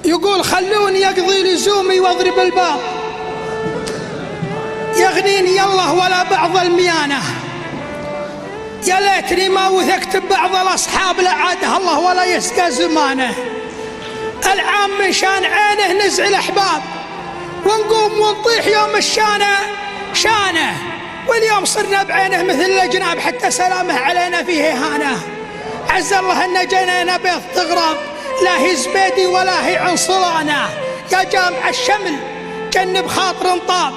يقول خلوني أقضي لزومي واضرب الباب، يغنيني الله ولا بعض الميانة. يا ليتني ما وثقت ببعض الأصحاب لعاده الله ولا يسقى زمانه. العام من شان عينه نزع الأحباب، ونقوم ونطيح يوم الشانة شانه، واليوم صرنا بعينه مثل الأجناب حتى سلامه علينا فيه إهانة. عز الله أن جنينا بيض تغرب، لا هي زبيدي ولا هي عنصلانة. يا جامع الشمل جنب خاطر طاب،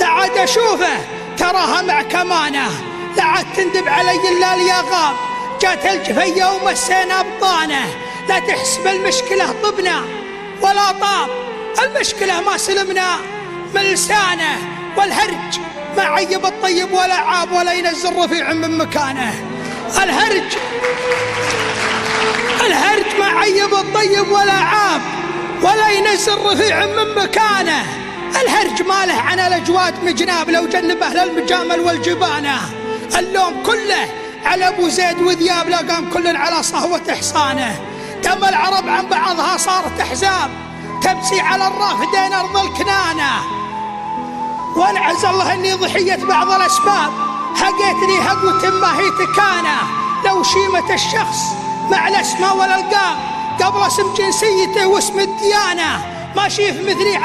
لا عاد أشوفه تراها مع كمانه. لا عاد تندب علي إلا اليغاب، جات الجفية ومسينا بطانه. لا تحسب المشكلة طبنا ولا طاب، المشكلة ما سلمنا من لسانه. والهرج ما عيب الطيب ولا عاب، ولا ينزل رفيع من مكانه. الهرج ما عيب الطيب ولا عاب، ولا ينزل رفيع من مكانه. الهرج ماله عن الأجواد مجناب، لو جنب أهل المجامل والجبانة. اللوم كله على أبو زيد وذياب، لا قام كل على صهوة إحصانه. دم العرب عن بعضها صارت أحزاب، تمسي على الرافدين أرض الكنانة. وانعز الله أني ضحية بعض الأسباب، حقيتني هقوة ما هي تكانة. لو شيمة الشخص مع الأسماء والألقاب، قبل اسم جنسيته واسم الديانة. ما شيف مثلي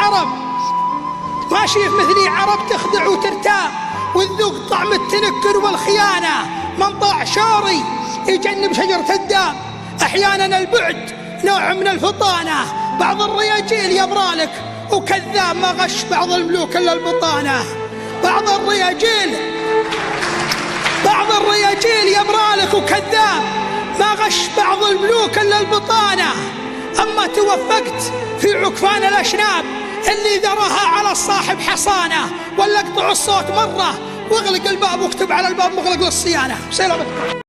عرب تخدع وترتاب، وتذوق طعم التنكر والخيانة. من طاع شوري يجنب شجرة الداب، أحيانا البعد نوع من الفطانة. بعض الرياجيل يبرالك وكذاب، ما غش بعض الملوك إلا البطانة. بعض الرياجيل يبرالك وكذاب، ما غش بعض الملوك إلا البطانة. أما توفقت في عكفان الأشناب، اللي ذرها على الصاحب حصانة. ولا اقطع الصوت مرة واغلق الباب واكتب على الباب مغلق للصيانة. سلامتكم.